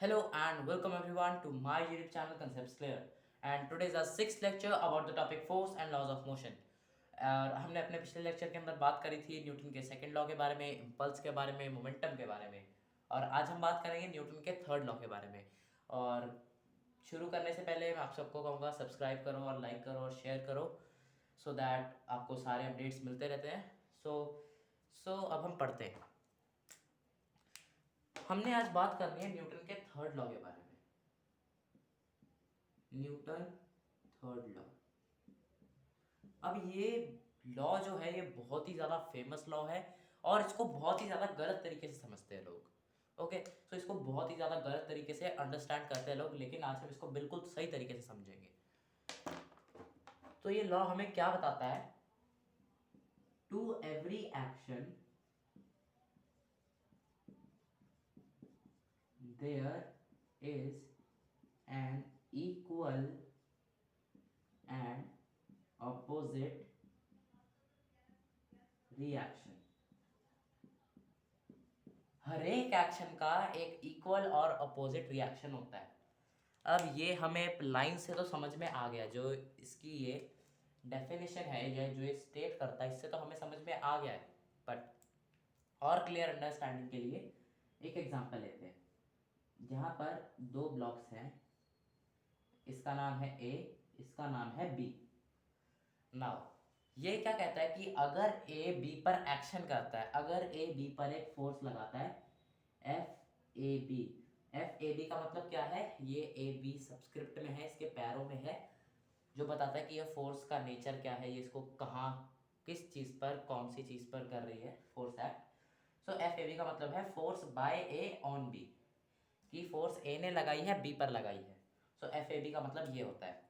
Hello and welcome everyone to my YouTube channel Concepts Clear. And today is our sixth lecture about the topic force and laws of motion. और हमने अपने पिछले lecture के अंदर बात करी थी न्यूटन के सेकंड लॉ के बारे में, इम्पल्स के बारे में, मोमेंटम के बारे में। और आज हम बात करेंगे न्यूटन के थर्ड लॉ के बारे में। और शुरू करने से पहले मैं आप सबको कहूँगा सब्सक्राइब करो और लाइक करो और शेयर करो सो दैट आपको सारे अपडेट्स मिलते रहते हैं। सो अब हम पढ़ते हैं। हमने आज बात करनी है न्यूटन के थर्ड लॉ के बारे में। Newton third law. अब ये लॉ जो है ये बहुत ही ज़्यादा फेमस लॉ है और इसको बहुत ही ज़्यादा गलत तरीके से समझते हैं लोग। ओके, तो इसको बहुत ही ज़्यादा गलत तरीके से अंडरस्टैंड करते हैं लोग, लेकिन आज हम इसको बिल्कुल सही तरीके से समझेंगे। तो ये लॉ हमें क्या बताता है? To every action there is an equal and opposite reaction. हर एक एक्शन का एक इक्वल और अपोजिट रिएक्शन होता है। अब ये हमें लाइन से तो समझ में आ गया, जो इसकी ये डेफिनेशन है या जो ये स्टेट करता है इससे तो हमें समझ में आ गया है। बट और क्लियर अंडरस्टैंडिंग के लिए एक एग्जांपल लेते हैं जहाँ पर दो ब्लॉक्स हैं, इसका नाम है ए, इसका नाम है बी। नाउ ये क्या कहता है कि अगर ए बी पर एक्शन करता है, अगर ए बी पर एक फोर्स लगाता है, F A B. F A B का मतलब क्या है? ये ए बी सबस्क्रिप्ट में है, इसके पैरों में है, जो बताता है कि ये फोर्स का नेचर क्या है, ये इसको कहाँ किस चीज़ पर कौन सी चीज़ पर कर रही है force act. So F A B का मतलब है force by A on B, कि फोर्स ए ने लगाई है बी पर लगाई है। सो एफ ए बी का मतलब ये होता है।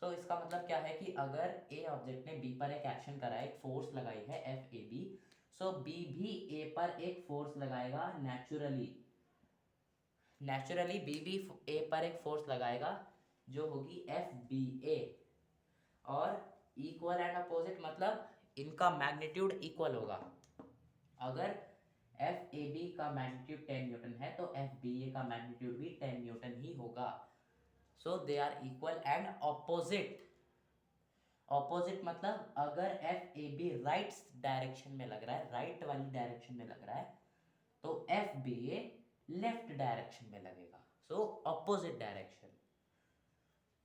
सो इसका मतलब क्या है कि अगर ए ऑब्जेक्ट ने बी पर एक एक्शन करा है, एक फोर्स लगाई है F A B, so B भी ए पर एक फोर्स लगाएगा नेचुरली। नेचुरली बी भी ए पर एक फोर्स लगाएगा जो होगी एफ बी ए। और इक्वल एंड अपोजिट मतलब इनका मैग्नीट्यूड इक्वल होगा। अगर एफ ए बी का मैग्नीट्यूड 10 न्यूटन है तो एफ बी ए का मैग्नीट्यूड भी 10 न्यूटन ही होगा। So they are equal and opposite. Opposite मतलब अगर F A B right direction में लग रहा है, राइट वाली डायरेक्शन में लग रहा है, तो एफ बी ए लेफ्ट डायरेक्शन में लगेगा। So opposite direction.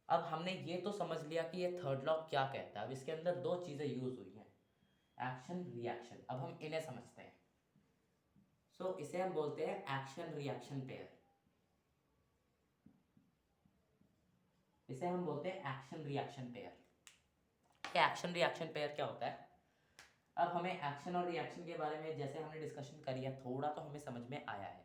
अब हमने ये तो समझ लिया कि ये थर्ड लॉ क्या कहता है। अब इसके अंदर दो चीजें यूज हुई हैं, एक्शन रिएक्शन। अब हम इन्हें समझते हैं। सो इसे हम बोलते हैं एक्शन रिएक्शन पेयर। इसे हम बोलते हैं action reaction pair. Action reaction pair क्या होता है? अब हमें एक्शन और रिएक्शन के बारे में जैसे हमने डिस्कशन करी है, थोड़ा तो हमें समझ में आया है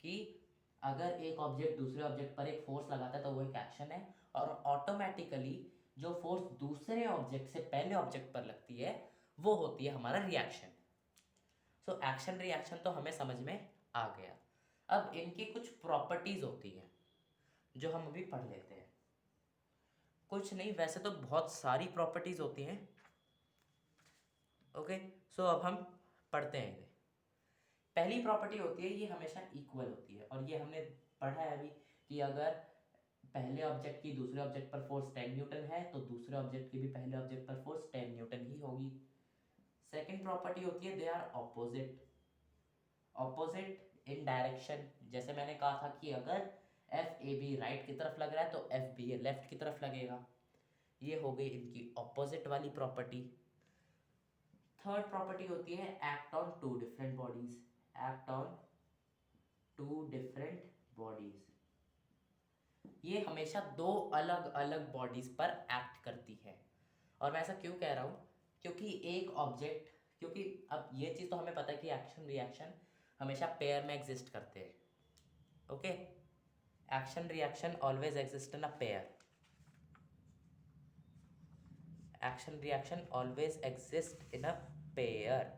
कि अगर एक ऑब्जेक्ट दूसरे ऑब्जेक्ट पर एक फोर्स लगाता है तो वो एक एक्शन है, और ऑटोमेटिकली जो फोर्स दूसरे ऑब्जेक्ट से पहले ऑब्जेक्ट पर लगती है वो होती है हमारा रिएक्शन। सो एक्शन रिएक्शन तो हमें समझ में आ गया। अब इनकी कुछ प्रॉपर्टीज होती हैं जो हम अभी पढ़ लेते हैं। कुछ नहीं, वैसे तो बहुत सारी प्रॉपर्टीज होती हैं। ओके, सो अब हम पढ़ते हैं इन्हें। पहली प्रॉपर्टी होती है ये हमेशा इक्वल होती है, और ये हमने पढ़ा है अभी कि अगर पहले ऑब्जेक्ट की दूसरे ऑब्जेक्ट पर फोर्स 10 न्यूटन है तो दूसरे ऑब्जेक्ट की भी पहले ऑब्जेक्ट पर फोर्स 10 न्यूटन ही होगी। सेकंड प्रॉपर्टी होती है they are opposite. Opposite in direction. जैसे मैंने कहा था कि अगर एफ ए बी राइट की तरफ लग रहा है तो एफ बी ए लेफ्ट की तरफ लगेगा। ये हो गई इनकी ऑपोजिट वाली प्रॉपर्टी। थर्ड प्रॉपर्टी होती है act on two different bodies. Act on two different bodies. ये हमेशा दो अलग अलग बॉडीज पर एक्ट करती है। और मैं ऐसा क्यों कह रहा हूँ? क्योंकि एक ऑब्जेक्ट, क्योंकि अब ये चीज़ तो हमें पता है कि एक्शन रिएक्शन हमेशा पेयर में एग्जिस्ट करते हैं। Okay, action reaction always exist in a pair. Action reaction always exist in a pair.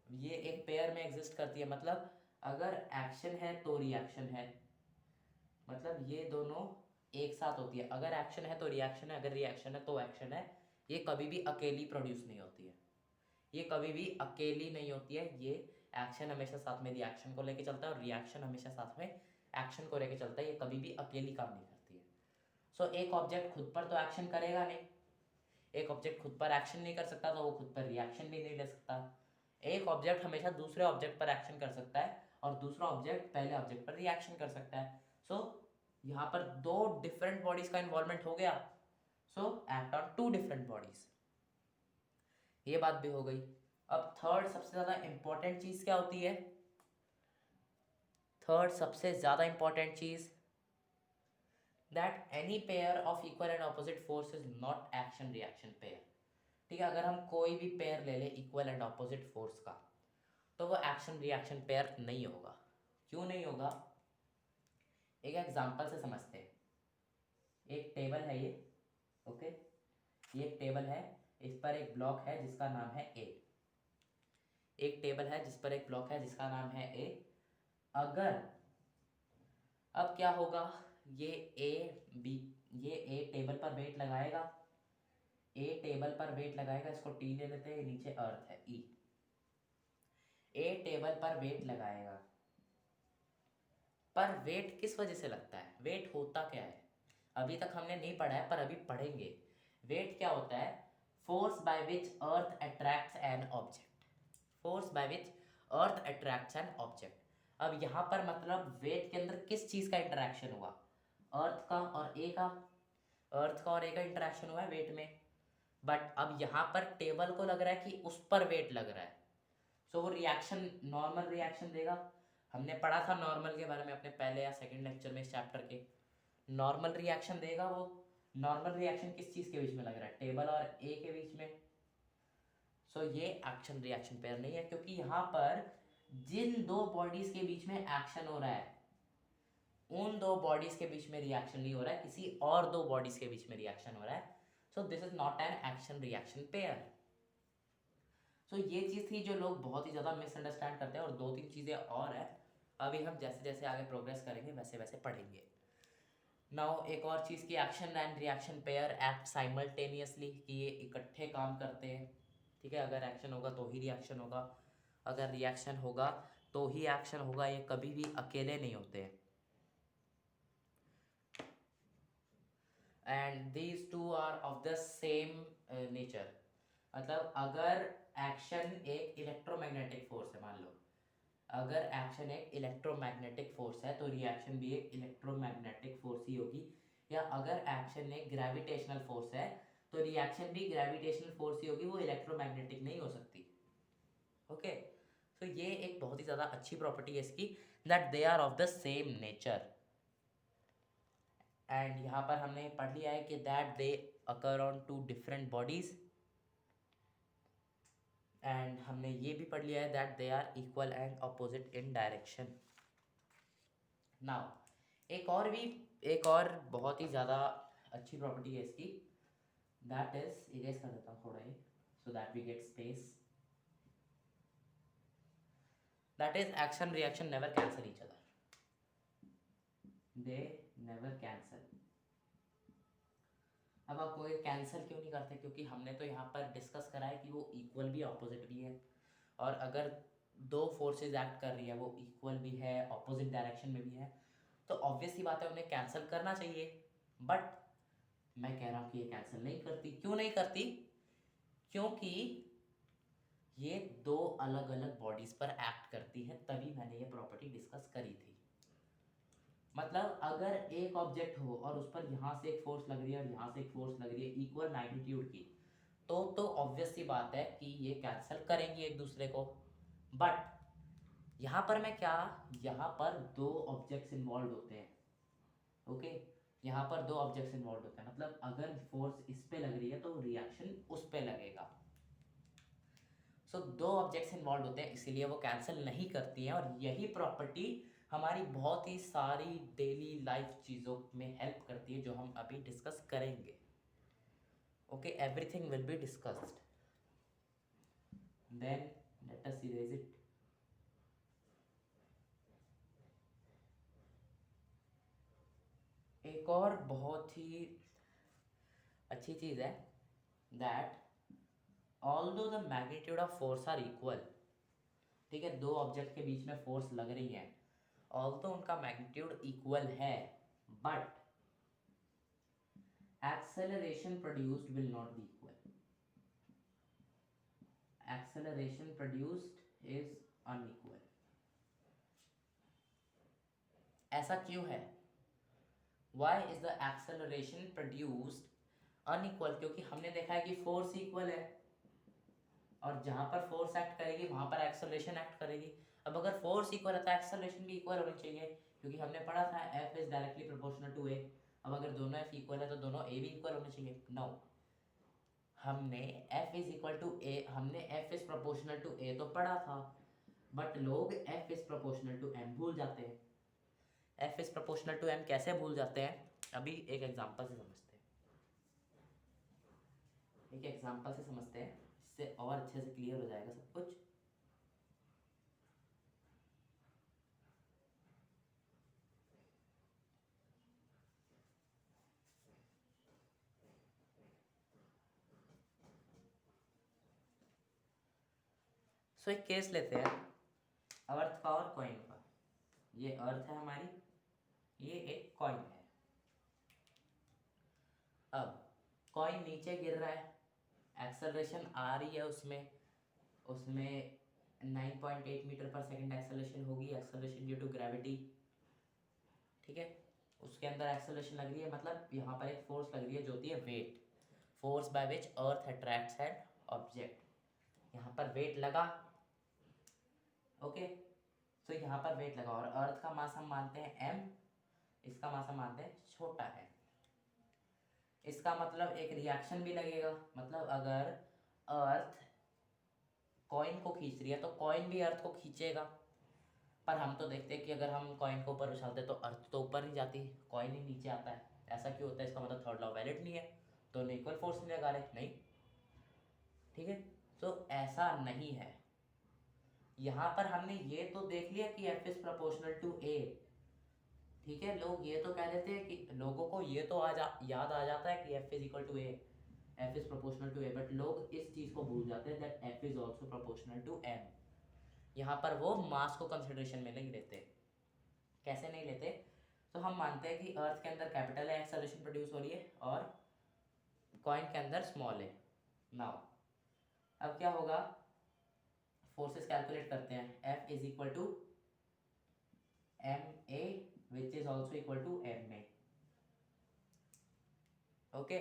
ये एक पेयर में एग्जिस्ट करती है, मतलब अगर एक्शन है तो रिएक्शन है, मतलब ये दोनों एक साथ होती है। अगर एक्शन है तो रिएक्शन है, अगर रिएक्शन है तो एक्शन है। ये कभी भी अकेली प्रोड्यूस नहीं होती है, ये कभी भी अकेली नहीं होती है, ये एक्शन हमेशा साथ में रिएक्शन को लेके चलता है, और रिएक्शन हमेशा साथ में एक्शन को लेके चलता है, ये कभी भी अकेली काम नहीं करती है। सो एक ऑब्जेक्ट खुद पर तो एक्शन करेगा नहीं, एक ऑब्जेक्ट खुद पर एक्शन नहीं कर सकता तो वो खुद पर रिएक्शन भी नहीं ले सकता। एक ऑब्जेक्ट हमेशा दूसरे ऑब्जेक्ट पर एक्शन कर सकता है और दूसरा ऑब्जेक्ट पहले ऑब्जेक्ट पर रिएक्शन कर सकता है। सो यहाँ पर दो डिफरेंट बॉडीज का इन्वॉल्वमेंट हो गया, so act on two different bodies, ये बात भी हो गई। अब थर्ड सबसे ज्यादा इंपॉर्टेंट चीज क्या होती है? थर्ड सबसे ज्यादा इंपॉर्टेंट चीज, that any pair of equal and opposite force is not action reaction pair. ठीक है, अगर हम कोई भी पेयर ले ले इक्वल एंड ऑपोजिट फोर्स का, तो वो एक्शन रिएक्शन पेयर नहीं होगा। क्यों नहीं होगा? एक एग्जांपल से समझते हैं। एक टेबल है ये, ओके, ये एक टेबल है, इस पर एक ब्लॉक है जिसका नाम है ए। एक टेबल है जिस पर एक ब्लॉक है जिसका नाम है ए। अगर अब क्या होगा, ये ए बी, ये ए टेबल पर वेट लगाएगा, ए टेबल पर वेट लगाएगा, इसको टी ले लेते हैं, नीचे अर्थ है ई। ए टेबल पर वेट लगाएगा, पर वेट किस वजह से लगता है? वेट होता क्या है? अभी तक हमने नहीं पढ़ा है पर अभी पढ़ेंगे। वेट क्या होता है? Force by which earth attracts an object, force by which earth attracts an object. अब यहाँ पर मतलब वेट के अंदर किस चीज का इंटरेक्शन हुआ? अर्थ का और ए का, अर्थ का और ए का इंटरेक्शन हुआ है वेट में। बट अब यहाँ पर टेबल को लग रहा है कि उस पर वेट लग रहा है, सो वो रिएक्शन नॉर्मल रिएक्शन देगा। हमने पढ़ा था नॉर्मल के बारे में अपने पहले या सेकंड लेक्चर में इस चैप्टर के। नॉर्मल रिएक्शन देगा वो। नॉर्मल रिएक्शन किस चीज़ के बीच में लग रहा है? टेबल और ए के बीच में। सो ये एक्शन रिएक्शन पेयर नहीं है, क्योंकि यहाँ पर जिन दो बॉडीज के बीच में एक्शन हो रहा है, उन दो बॉडीज के बीच में रिएक्शन नहीं हो रहा है, किसी और दो बॉडीज के बीच में रिएक्शन हो रहा है। So this is not an action reaction pair. So ये चीज़ थी जो लोग बहुत ही ज़्यादा मिसअंडरस्टैंड करते हैं, और दो तीन चीज़ें और है, अभी हम जैसे जैसे आगे प्रोग्रेस करेंगे वैसे वैसे पढ़ेंगे। नाउ एक और चीज़ की, action and reaction pair act simultaneously, कि ये इकट्ठे काम करते हैं। ठीक है, अगर एक्शन होगा तो ही रिएक्शन होगा, अगर रिएक्शन होगा तो ही एक्शन होगा, ये कभी भी अकेले नहीं होते हैं। And these two are of the same nature. मतलब अगर एक्शन एक इलेक्ट्रोमैग्नेटिक फोर्स है, मान लो अगर एक्शन एक इलेक्ट्रोमैग्नेटिक फोर्स है तो रिएक्शन भी एक इलेक्ट्रोमैग्नेटिक फोर्स ही होगी। या अगर एक्शन एक ग्रेविटेशनल फोर्स है तो रिएक्शन भी ग्रेविटेशनल फोर्स ही होगी, वो इलेक्ट्रोमैग्नेटिक नहीं हो सकती। ओके, तो ये एक बहुत ही ज़्यादा अच्छी प्रॉपर्टी है इसकी, that they are of the same nature. And यहाँ पर हमने पढ़ लिया है कि that they occur on two different bodies, and हमने ये भी पढ़ लिया है that they are equal and opposite in direction. Now एक और बहुत ही ज़्यादा अच्छी प्रॉपर्टी है इसकी, दैट इज, इरेज कर देता हूँ थोड़ा ये so that we get space, that is action reaction never cancel each other, they never cancel. अब आप कोई कैंसिल क्यों नहीं करते? क्योंकि हमने तो यहाँ पर डिस्कस करा है कि वो इक्वल भी ऑपोजिट भी है, और अगर दो फोर्सेस एक्ट कर रही है वो इक्वल भी है ऑपोजिट डायरेक्शन में भी है, तो ऑब्वियस सी बात है उन्हें कैंसिल करना चाहिए। बट मैं कह रहा हूँ कि ये कैंसिल नहीं करती। क्यों नहीं करती? क्योंकि ये दो अलग अलग बॉडीज पर एक्ट करती है, तभी मैंने ये प्रॉपर्टी डिस्कस करी थी। मतलब अगर एक ऑब्जेक्ट हो और उस पर यहाँ से एक फोर्स लग रही है और यहाँ से एक फोर्स लग रही है इक्वल मैग्नीट्यूड की, तो ऑब्वियस सी बात है कि ये कैंसिल करेंगी एक दूसरे को। बट यहाँ पर मैं क्या, यहाँ पर दो ऑब्जेक्ट्स इन्वॉल्व होते हैं। ओके, यहाँ पर दो ऑब्जेक्ट्स इन्वॉल्व होते हैं, मतलब अगर फोर्स इस पे लग रही है तो रिएक्शन उस पे लगेगा। सो दो ऑब्जेक्ट्स इन्वॉल्व होते हैं, इसीलिए वो कैंसिल नहीं करती हैं, और यही प्रॉपर्टी हमारी बहुत ही सारी डेली लाइफ चीज़ों में हेल्प करती है जो हम अभी डिस्कस करेंगे। Okay, everything will be discussed, then let us erase it. एक और बहुत ही अच्छी चीज़ है, that although the magnitude of force are equal, ठीक है, दो ऑब्जेक्ट के बीच में फोर्स लग रही है, ऑल्दो उनका मैग्नीट्यूड इक्वल है, but acceleration produced will not be equal. Acceleration produced is unequal. ऐसा क्यों है? Why is the acceleration produced unequal? क्योंकि हमने देखा है कि फोर्स इक्वल है, और जहां पर फोर्स एक्ट करेगी वहां पर एक्सेलरेशन एक्ट करेगी। अब अगर फोर्स इक्वल है तो एक्सेलरेशन भी इक्वल होनी चाहिए, क्योंकि हमने पढ़ा था F is directly proportional to A। अब अगर दोनों F इक्वल है तो दोनों A भी इक्वल होने चाहिए। नो, हमने F is equal to A, हमने F is proportional to A तो पढ़ा था, बट लोग F is proportional to M भूल जाते हैं। F is proportional to M कैसे भूल जाते हैं, अभी एक एग्जांपल से समझते हैं। एक एग्जांपल से समझते हैं, इससे और अच्छे से क्लियर हो जाएगा सब कुछ। सो एक केस लेते हैं अर्थ का और कॉइन का। ये अर्थ है हमारी, ये एक कॉइन है। अब कॉइन नीचे गिर रहा है, एक्सेलरेशन आ रही है उसमें उसमें 9.8 मीटर पर सेकंड एक्सेलरेशन होगी, एक्सेलरेशन ड्यू टू ग्रेविटी। ठीक है, उसके अंदर एक्सेलरेशन लग रही है, मतलब यहाँ पर एक फोर्स लग रही है जो होती है weight, force by which earth attracts an object. यहाँ पर वेट लगा, ओके। तो यहाँ पर वेट लगा, और अर्थ का मास हम मानते हैं m, इसका मास हम मानते हैं छोटा है। इसका मतलब एक रिएक्शन भी लगेगा, मतलब अगर अर्थ कॉइन को खींच रही है तो कॉइन भी अर्थ को खींचेगा। पर हम तो देखते हैं कि अगर हम कॉइन को ऊपर उछालते तो अर्थ तो ऊपर नहीं जाती, कॉइन ही नीचे आता है। ऐसा क्यों होता है? इसका मतलब थर्ड लॉ वैलिड नहीं है, दोनों इक्वल फोर्स नहीं लगा रहे, नहीं। ठीक है, तो ऐसा नहीं है। यहाँ पर हमने ये तो देख लिया कि F is proportional to A। ठीक है, लोग ये तो कह देते हैं कि लोगों को ये तो याद आ जाता है कि F is equal to A, F is proportional to A, but लोग इस चीज़ को भूल जाते हैं that F is also proportional to M। यहाँ पर वो मास को कंसिडरेशन में नहीं लेते। कैसे नहीं लेते? तो हम मानते हैं कि अर्थ के अंदर कैपिटल है, एक्सेलरेशन प्रोड्यूस हो रही है, और कॉइन के अंदर स्मॉल है। नाउ अब क्या होगा, फोर्सेस कैलकुलेट करते हैं। F is equal to MA which is also equal to MA, okay।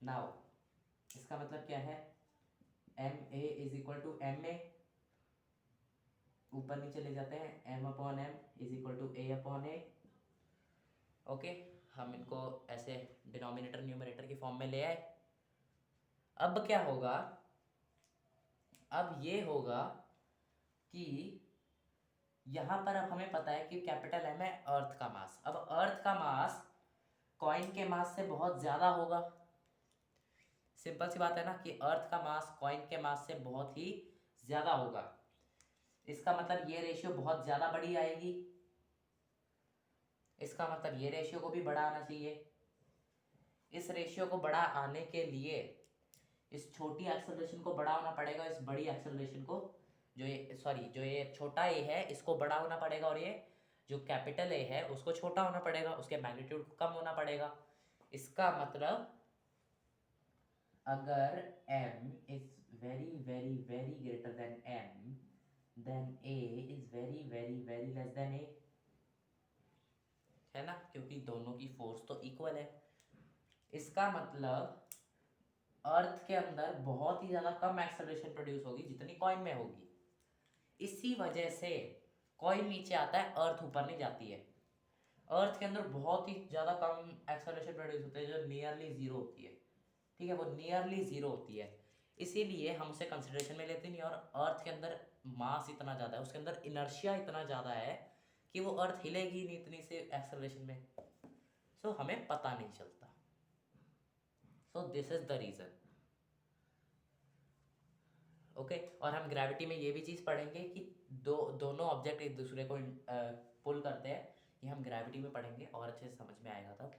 now इसका मतलब क्या है, MA is equal to MA, ऊपर नीचे ले जाते हैं, M upon M is equal to A upon A, okay. हम इनको ऐसे डिनोमिनेटर न्यूमरेटर की फॉर्म में ले आए। अब क्या होगा, अब ये होगा कि यहाँ पर अब हमें पता है कि कैपिटल M है अर्थ का मास। अब अर्थ का मास कॉइन के मास से बहुत ज़्यादा होगा। सिंपल सी बात है ना कि अर्थ का मास कॉइन के मास से बहुत ही ज़्यादा होगा। इसका मतलब ये रेशियो बहुत ज़्यादा बड़ी आएगी, इसका मतलब ये रेशियो को भी बड़ा आना चाहिए। इस रेशियो को बड़ा आने के लिए इस छोटी एक्सेलरेशन को बड़ा होना पड़ेगा, इस बड़ी एक्सेलरेशन को, जो ये छोटा ए है इसको बड़ा होना पड़ेगा, और ये जो कैपिटल ए है उसको छोटा होना पड़ेगा, उसके मैग्नीट्यूड को कम होना पड़ेगा। इसका मतलब अगर m is very very very greater than m, then a is very very very less than a, है ना, क्योंकि दोनों की फोर्स तो इक्वल है। इसका मतलब अर्थ के अंदर बहुत ही ज़्यादा कम एक्सेलरेशन प्रोड्यूस होगी जितनी कॉइन में होगी। इसी वजह से कॉइन नीचे आता है, अर्थ ऊपर नहीं जाती है। अर्थ के अंदर बहुत ही ज़्यादा कम एक्सेलरेशन प्रोड्यूस होते हैं, जो नियरली ज़ीरो होती है। ठीक है, वो नियरली ज़ीरो होती है, इसीलिए हम उसे कंसिडरेशन में लेते नहीं। और अर्थ के अंदर मास इतना ज़्यादा है, उसके अंदर इनर्शिया इतना ज़्यादा है कि वो अर्थ हिलेगी नहीं इतनी से एक्सेलरेशन में, सो हमें पता नहीं चलता। सो this is the reason, okay. और हम ग्रेविटी में ये भी चीज़ पढ़ेंगे कि दोनों ऑब्जेक्ट एक दूसरे को पुल करते हैं, ये हम ग्रेविटी में पढ़ेंगे और अच्छे से समझ में आएगा तब।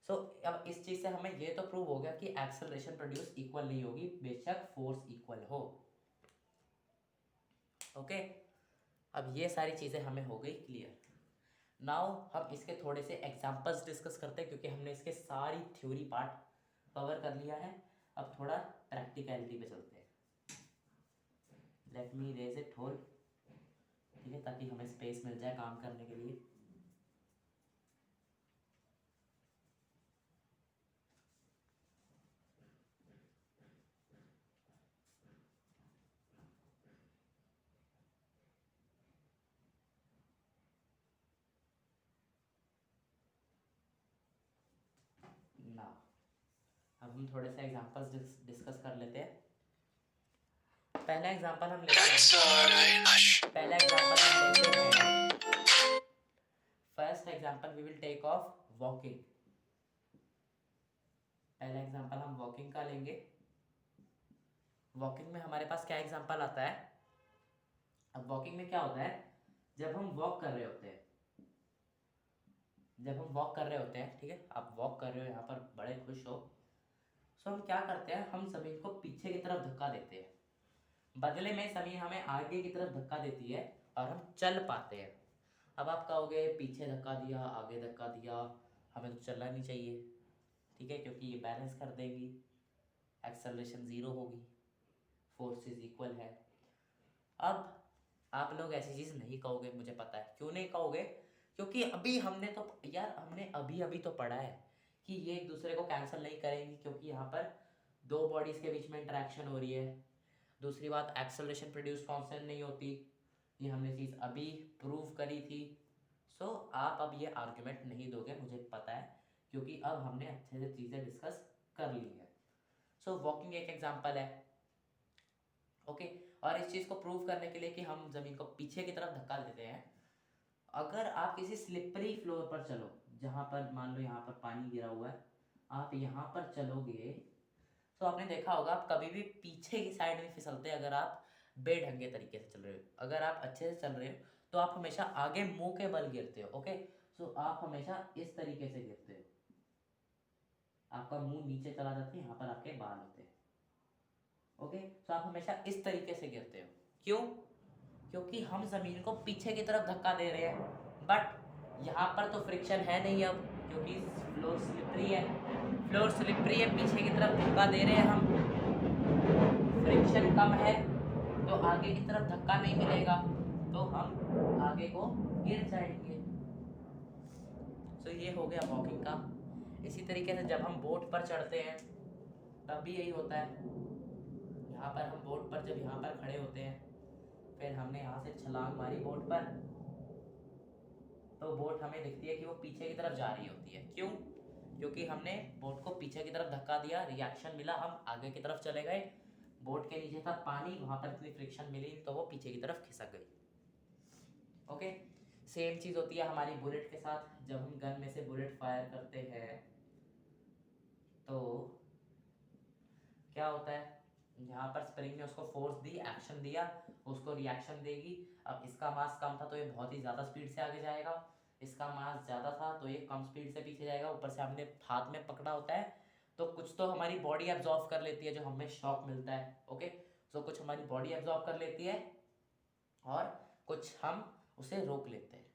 सो अब इस चीज़ से हमें ये तो प्रूव हो गया कि एक्सेलरेशन प्रोड्यूस इक्वल नहीं होगी, बेशक फोर्स इक्वल हो। ओके, अब ये सारी चीज़ें हमें हो गई क्लियर। नाउ हम इसके थोड़े से एग्जांपल्स डिस्कस करते हैं, क्योंकि हमने इसके सारी थ्योरी पार्ट कवर कर लिया है। अब थोड़ा प्रैक्टिकलिटी पे चलते हैं। Let me raise it whole, ठीक है, ताकि हमें स्पेस मिल जाए काम करने के लिए। ना अब हम थोड़े से एग्जांपल्स डिस्कस कर लेते हैं। पहला एग्जांपल हम लेते हैं, पहला एग्जांपल हम लेते हैं, first example we will take of walking. पहला एग्जांपल हम वॉकिंग का लेंगे। वॉकिंग में हमारे पास क्या एग्जांपल आता है? अब वॉकिंग में क्या होता है, जब हम वॉक कर रहे होते हैं, जब हम वॉक कर रहे होते हैं, ठीक है, आप वॉक कर रहे हो यहाँ पर बड़े खुश हो, सो हम क्या करते हैं, हम ज़मीन को पीछे की तरफ धक्का देते हैं, बदले में ज़मीन हमें आगे की तरफ धक्का देती है और हम चल पाते हैं। अब आप कहोगे पीछे धक्का दिया, आगे धक्का दिया, हमें तो चलना नहीं चाहिए, ठीक है, क्योंकि ये बैलेंस कर देगी, एक्सेलरेशन ज़ीरो होगी, फोर्सेस इक्वल है। अब आप लोग ऐसी चीज़ नहीं कहोगे, मुझे पता है क्यों नहीं कहोगे, क्योंकि अभी हमने तो यार हमने अभी अभी तो पढ़ा है कि ये एक दूसरे को कैंसिल नहीं करेंगी, क्योंकि यहाँ पर दो बॉडीज़ के बीच में इंटरेक्शन हो रही है। दूसरी बात, एक्सेलरेशन प्रोड्यूस कांस्टेंट नहीं होती, ये हमने चीज़ अभी प्रूव करी थी। सो आप अब ये आर्गुमेंट नहीं दोगे, मुझे पता है, क्योंकि अब हमने अच्छे से चीज़ें डिस्कस कर ली है। सो वॉकिंग एक एग्जाम्पल है, ओके। और इस चीज़ को प्रूव करने के लिए कि हम ज़मीन को पीछे की तरफ धक्का देते हैं, अगर आप किसी स्लिपरी फ्लोर पर चलो, जहाँ पर मान लो यहाँ पर पानी गिरा हुआ है, आप यहाँ पर चलोगे, तो आपने देखा होगा आप कभी भी पीछे की साइड में फिसलते हैं अगर आप बेढंगे तरीके से चल रहे हो। अगर आप अच्छे से चल रहे हो तो आप हमेशा आगे मुंह के बल गिरते हो, ओके। सो आप हमेशा इस तरीके से गिरते हो, आपका मुंह नीचे चला जाता है, यहाँ पर आपके बाल होते हैं, ओके। सो आप हमेशा इस तरीके से गिरते हो, क्यों? क्योंकि हम ज़मीन को पीछे की तरफ धक्का दे रहे हैं, बट यहाँ पर तो फ्रिक्शन है नहीं अब, क्योंकि फ्लोर स्लिपरी है, फ्लोर स्लिपरी है, पीछे की तरफ धक्का दे रहे हैं हम, फ्रिक्शन कम है, तो आगे की तरफ धक्का नहीं मिलेगा, तो हम आगे को गिर जाएंगे। तो ये हो गया वॉकिंग का। इसी तरीके से जब हम बोट पर चढ़ते हैं तब भी यही होता है। यहाँ पर हम बोट पर जब यहाँ पर खड़े होते हैं, फिर हमने यहाँ से छलांग मारी बोट पर, तो बोट हमें दिखती है कि वो पीछे की तरफ जा रही होती है, क्यों? क्योंकि हमने बोट को पीछे की तरफ धक्का दिया, रिएक्शन मिला, हम आगे की तरफ चले गए, बोट के नीचे था पानी, वहाँ पर इतनी फ्रिक्शन मिली तो वो पीछे की तरफ खिसक गई, ओके। सेम चीज़ होती है हमारी बुलेट के साथ, जब हम गन में से बुलेट फायर करते हैं तो क्या होता है, यहाँ पर स्प्रिंग ने उसको फोर्स दी, एक्शन दिया, उसको रिएक्शन देगी। अब इसका मास कम था तो ये बहुत ही ज़्यादा स्पीड से आगे जाएगा, इसका मास ज़्यादा था तो ये कम स्पीड से पीछे जाएगा। ऊपर से हमने हाथ में पकड़ा होता है, तो कुछ तो हमारी बॉडी एब्जॉर्व कर लेती है जो हमें शॉक मिलता है, ओके। सो कुछ हमारी बॉडी एब्जॉर्व कर लेती है और कुछ हम उसे रोक लेते हैं।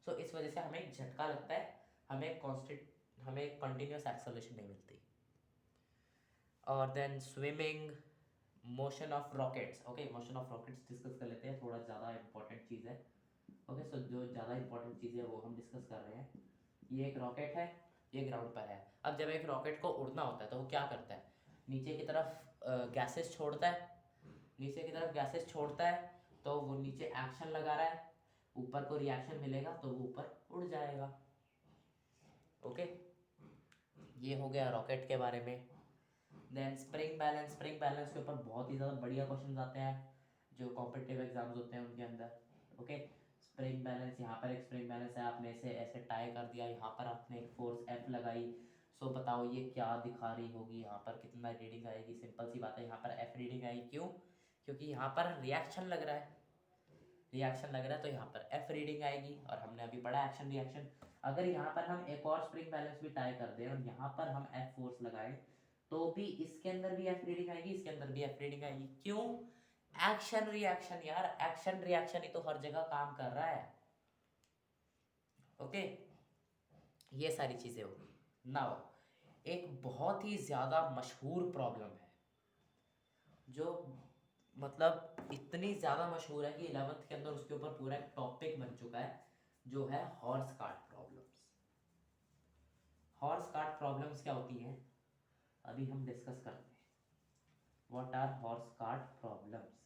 सो इस वजह से हमें झटका लगता है, हमें कंटिन्यूस एक्सेलरेशन नहीं मिलती। और then swimming, motion of rockets, okay, motion of rockets discuss कर लेते हैं, थोड़ा ज़्यादा इंपॉर्टेंट चीज़ है, ओके। सो जो ज़्यादा इंपॉर्टेंट चीज़ है वो हम डिस्कस कर रहे हैं। ये एक रॉकेट है, ये ग्राउंड पर है। अब जब एक रॉकेट को उड़ना होता है तो वो क्या करता है, नीचे की तरफ गैसेस छोड़ता है, नीचे की तरफ गैसेस छोड़ता है, तो वो नीचे एक्शन लगा रहा है, ऊपर को रिएक्शन मिलेगा तो वो ऊपर उड़ जाएगा, ओके। ये हो गया रॉकेट के बारे में। Then spring balance, spring balance के ऊपर बहुत ही ज़्यादा बढ़िया क्वेश्चन आते हैं जो कॉम्पिटिटिव एग्जाम्स होते हैं उनके अंदर, ओके। स्प्रिंग बैलेंस, यहाँ पर एक स्प्रिंग बैलेंस है, आपने इसे ऐसे टाई कर दिया, यहाँ पर आपने एक फोर्स एफ लगाई, सो बताओ ये क्या दिखा रही होगी, यहाँ पर कितना रीडिंग आएगी? सिंपल सी बात है, यहाँ पर एफ रीडिंग आएगी, क्यों? क्योंकि यहाँ पर रिएक्शन लग रहा है, रिएक्शन लग रहा है तो यहाँ पर एफ रीडिंग आएगी। और हमने अभी पढ़ा एक्शन रिएक्शन। अगर यहाँ पर हम एक और स्प्रिंग बैलेंस भी टाई कर दें और यहाँ पर हम एफ फोर्स लगाएं, तो भी इसके अंदर भी एफ रीडिंग आएगी, इसके अंदर भी एफ रीडिंग आएगी, क्यों? एक्शन रिएक्शन यार, एक्शन रिएक्शन ही तो हर जगह काम कर रहा है। ओके, ये सारी चीजें होगी। नाउ एक बहुत ही ज्यादा मशहूर प्रॉब्लम है जो मतलब इतनी ज़्यादा मशहूर है कि 11th के अंदर उसके ऊपर पूरा एक टॉपिक बन चुका है, जो है horse cart problems. Horse cart problems क्या होती हैं अभी हम डिस्कस करते हैं। What are horse cart problems?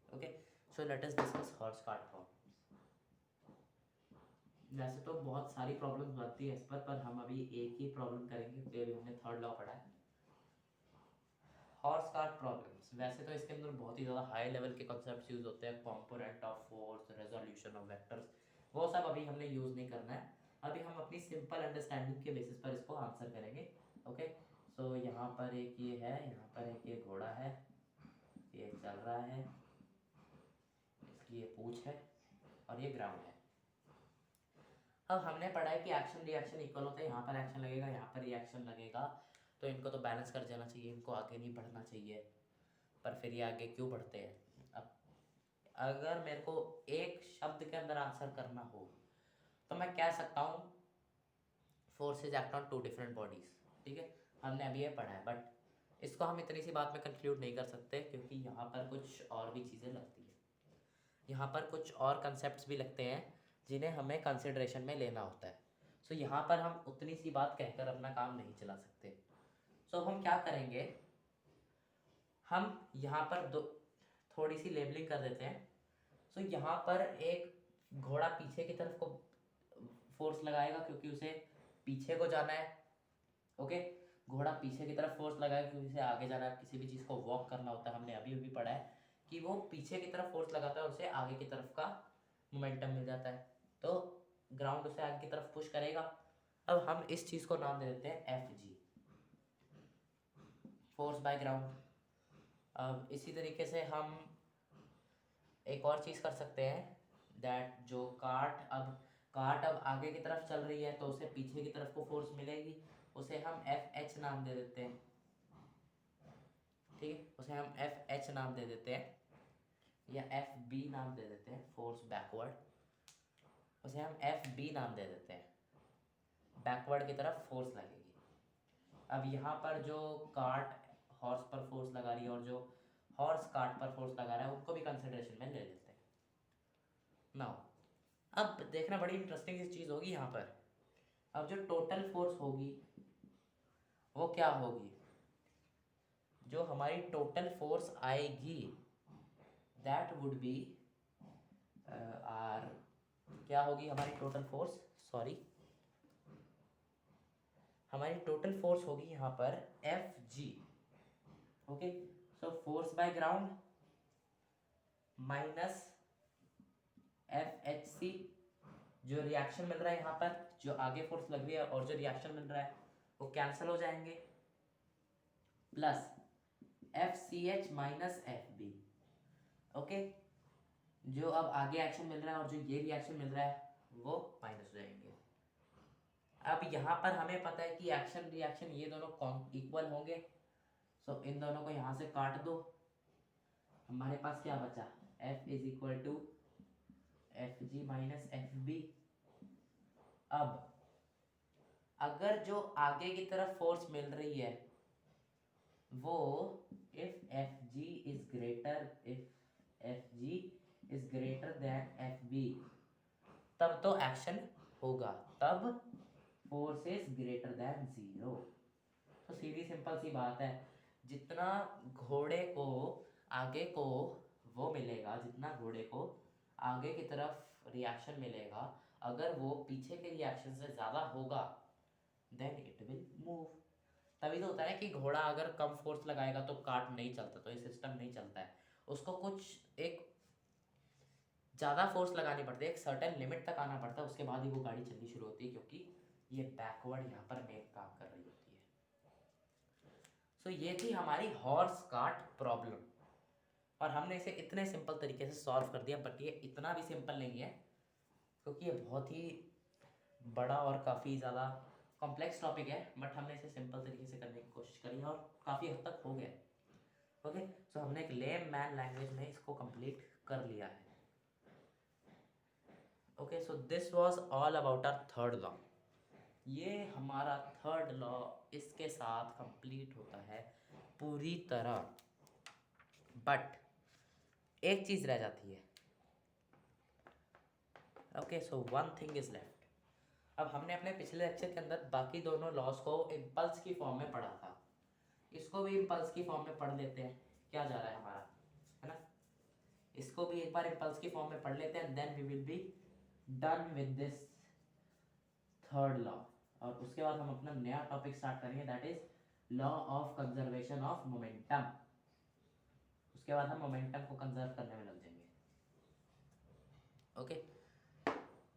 Okay, so let us discuss horse cart problems. वैसे तो बहुत सारी प्रॉब्लम्स बनती है इस पर हम अभी एक ही प्रॉब्लम करेंगे क्योंकि अभी हमने थर्ड लॉ पढ़ा है। हॉर्स कार्ट प्रॉब्लम्स, वैसे तो इसके अंदर बहुत ही ज़्यादा हाई लेवल के कॉन्सेप्ट्स यूज होते हैं, component of force, resolution of vectors, वो सब अभी हमने यूज़ नहीं करना है। अभी हम अपनी सिंपल अंडरस्टैंडिंग के बेसिस पर इसको आंसर करेंगे। ओके, सो यहाँ पर एक ये है, यहाँ पर एक ये घोड़ा है, ये चल रहा है, इसकी ये पूंछ है और ये ग्राउंड है। अब हमने पढ़ा है कि एक्शन रिएक्शन इक्वल होता है, यहाँ पर एक्शन लगेगा, यहाँ पर रिएक्शन लगेगा, तो इनको तो बैलेंस कर जाना चाहिए, इनको आगे नहीं बढ़ना चाहिए। पर फिर ये आगे क्यों बढ़ते हैं? अब अगर मेरे को एक शब्द के अंदर आंसर करना हो तो मैं कह सकता हूँ forces act on two different bodies. ठीक है, हमने अभी ये पढ़ा है, बट इसको हम इतनी सी बात में कंक्लूड नहीं कर सकते क्योंकि यहाँ पर कुछ और भी चीज़ें लगती हैं, यहाँ पर कुछ और कंसेप्ट भी लगते हैं जिन्हें हमें कंसिडरेशन में लेना होता है। सो यहाँ पर हम उतनी सी बात कहकर अपना काम नहीं चला सकते। सो हम क्या करेंगे, हम यहाँ पर दो थोड़ी सी लेबलिंग कर देते हैं। सो यहाँ पर एक घोड़ा पीछे की तरफ को फोर्स लगाएगा क्योंकि उसे पीछे को जाना है। ओके, घोड़ा पीछे की तरफ फोर्स लगाएगा क्योंकि उसे आगे जाना है, किसी भी चीज़ को वॉक करना होता है। हमने अभी अभी पढ़ा है कि वो पीछे की तरफ फोर्स लगाता है, उसे आगे की तरफ का मोमेंटम मिल जाता है, तो ग्राउंड उसे आगे की तरफ पुश करेगा। अब हम इस चीज़ को नाम दे देते हैं F G, force by ground. अब इसी तरीके से हम एक और चीज़ कर सकते हैं, दैट जो कार्ट अब आगे की तरफ चल रही है तो उसे पीछे की तरफ को फोर्स मिलेगी, उसे हम एफ एच नाम दे देते हैं। ठीक है, उसे हम एफ एच नाम दे देते हैं या एफ बी नाम दे देते हैं, फोर्स बैकवर्ड, उसे हम एफ बी नाम दे देते हैं, बैकवर्ड की तरफ फोर्स लगेगी। अब यहाँ पर जो कार्ट हॉर्स पर फोर्स लगा रही है और जो हॉर्स कार्ट पर फोर्स लगा रहा है उनको भी कंसिडरेशन में ले लेते हैं। नाउ अब देखना बड़ी इंटरेस्टिंग सी चीज़ होगी यहाँ पर। अब जो टोटल फोर्स होगी वो क्या होगी, जो हमारी टोटल फोर्स आएगी दैट वुड बी आर, क्या होगी हमारी टोटल फोर्स, सॉरी हमारी टोटल फोर्स होगी यहाँ पर F G. Okay, so force by ground minus F H C, जो रिएक्शन मिल रहा है यहाँ पर, जो आगे फोर्स लग रही है और जो रिएक्शन मिल रहा है वो कैंसिल हो जाएंगे, plus F C H minus F B. Okay, जो अब आगे एक्शन मिल रहा है और जो ये रिएक्शन मिल रहा है वो माइनस हो जाएंगे। अब यहाँ पर हमें पता है कि एक्शन रिएक्शन ये दोनों इक्वल होंगे, सो इन दोनों को यहाँ से काट दो, हमारे पास क्या बचा, F is equal to F G minus F B. अब अगर जो आगे की तरफ फोर्स मिल रही है वो if F G is greater than F B, तब तो एक्शन होगा, तब force is greater than zero. तो सीधी सिंपल सी बात है, जितना घोड़े को आगे को वो मिलेगा, जितना घोड़े को आगे की तरफ रिएक्शन मिलेगा, अगर वो पीछे के रिएक्शन से ज़्यादा होगा देन इट विल मूव। तभी तो होता है कि घोड़ा अगर कम फोर्स लगाएगा तो कार्ट नहीं चलता, तो ये सिस्टम नहीं चलता है, उसको कुछ एक ज़्यादा फोर्स लगानी पड़ती है, एक सर्टेन लिमिट तक आना पड़ता है, उसके बाद ही वो गाड़ी चलनी शुरू होती है, क्योंकि ये बैकवर्ड यहाँ पर मेन काम कर रही होती है। सो ये थी हमारी हॉर्स कार्ट प्रॉब्लम और हमने इसे इतने सिंपल तरीके से सॉल्व कर दिया, बट ये इतना भी सिंपल नहीं है क्योंकि ये बहुत ही बड़ा और काफ़ी ज़्यादा कॉम्प्लेक्स टॉपिक है, बट हमने इसे सिंपल तरीके से करने और काफ़ी हद तक हो गया। ओके, सो हमने एक लेम मैन लैंग्वेज में इसको कंप्लीट कर लिया है। Okay, so this was all about our third law. ये हमारा थर्ड लॉ इसके साथ कंप्लीट होता है पूरी तरह, बट एक चीज़ रह जाती है। Okay, so one thing is left. अब हमने अपने पिछले लेक्चर के अंदर बाकी दोनों लॉस को इम्पल्स की फॉर्म में पढ़ा था, इसको भी इम्पल्स की फॉर्म में पढ़ लेते हैं। क्या जा रहा है हमारा, है ना? इसको भी एक बार इम्पल्स की फॉर्म में पढ़ लेते हैं, then we will be done with this third law. और उसके बाद हम अपना नया टॉपिक स्टार्ट करेंगे, that is law of conservation of momentum. उसके बाद हम मोमेंटम को कंजर्व करने में लग जाएंगे। ओके,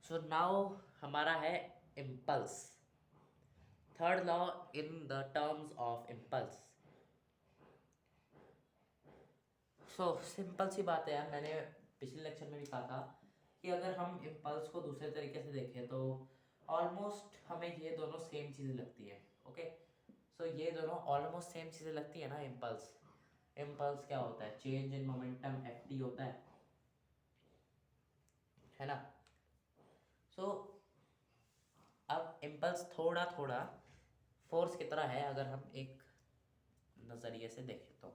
सो नाउ हमारा है impulse, third law in the terms of impulse. So simple सी बात है यार, मैंने पिछले लेक्चर में भी कहा था कि अगर हम इम्पल्स को दूसरे तरीके से देखें तो ऑलमोस्ट हमें ये दोनों सेम चीज़ें लगती है। ओके, सो ये दोनों ऑलमोस्ट सेम चीज़ें लगती है ना। इम्पल्स, इम्पल्स क्या होता है? चेंज इन मोमेंटम, एफ होता है ना? सो अब इम्पल्स थोड़ा थोड़ा फोर्स की तरह है अगर हम एक नज़रिए से देखें तो।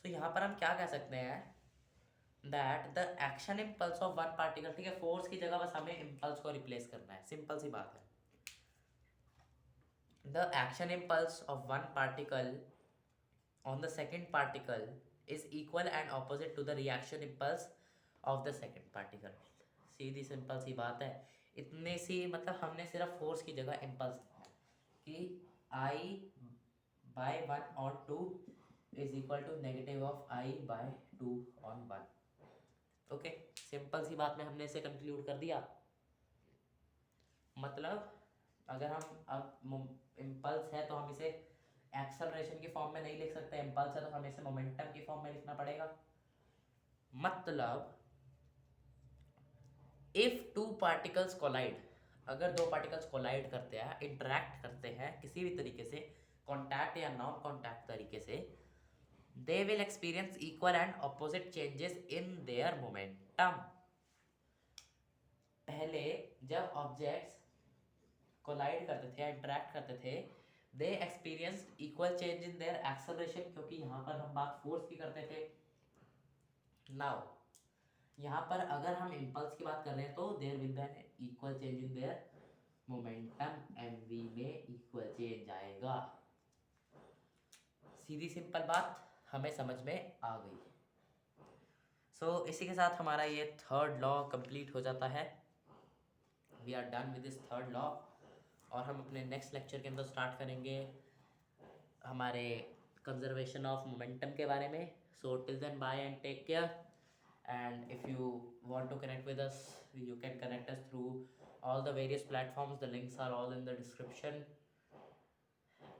सो यहाँ पर हम क्या कह सकते हैं, that the action impulse of one particle, ठीक है, फोर्स की जगह बस हमें इम्पल्स को रिप्लेस करना है, सिंपल सी बात है। The action impulse of one particle on the second particle is equal and opposite to the reaction impulse of the second particle। सीधी सिंपल सी बात है, इतने सी मतलब हमने सिर्फ फोर्स की जगह इम्पल्स कि I by 1 on 2 is equal to negative of I by 2 on 1। Okay, simple सी बात में हमने इसे कंक्लूड कर दिया। मतलब अगर हम अब इम्पल्स है तो हम इसे एक्सेलरेशन की फॉर्म में नहीं लिख सकते, इम्पल्स है तो हमें इसे मोमेंटम की फॉर्म में लिखना पड़ेगा। मतलब इफ टू पार्टिकल्स कोलाइड, अगर दो पार्टिकल्स कोलाइड करते हैं, इंटरैक्ट करते हैं किसी भी तरीके से, कॉन्टैक्ट या नॉन कॉन्टैक्ट तरीके से, they will experience equal and opposite changes in their momentum. पहले जब ऑब्जेक्ट्स कोलाइड करते थे या इंटरैक्ट करते थे, they experience equal change in their acceleration, क्योंकि यहाँ पर हम बात फोर्स की करते थे। नाउ यहाँ पर अगर हम इम्पल्स की बात कर रहे हैं तो there will be an equal change in their momentum, mv में इक्वल चेंज आएगा। सीधी सिंपल बात हमें समझ में आ गई। सो इसी के साथ हमारा ये थर्ड लॉ कंप्लीट हो जाता है। We are done with this third law, और हम अपने नेक्स्ट लेक्चर के अंदर स्टार्ट करेंगे हमारे कंजर्वेशन ऑफ मोमेंटम के बारे में। So till then bye and take care, and if you want to connect with us, you can connect us through all the various platforms. The links are all in the description,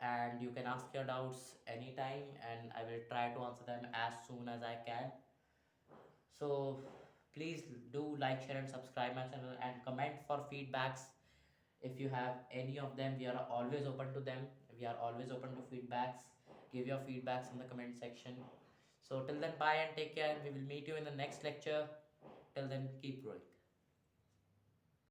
and you can ask your doubts anytime and I will try to answer them as soon as I can. So please do like, share and subscribe my channel, and comment for feedbacks. If you have any of them, we are always open to them. We are always open to feedbacks. Give your feedbacks in the comment section. So till then, bye and take care. We will meet you in the next lecture. Till then, keep growing.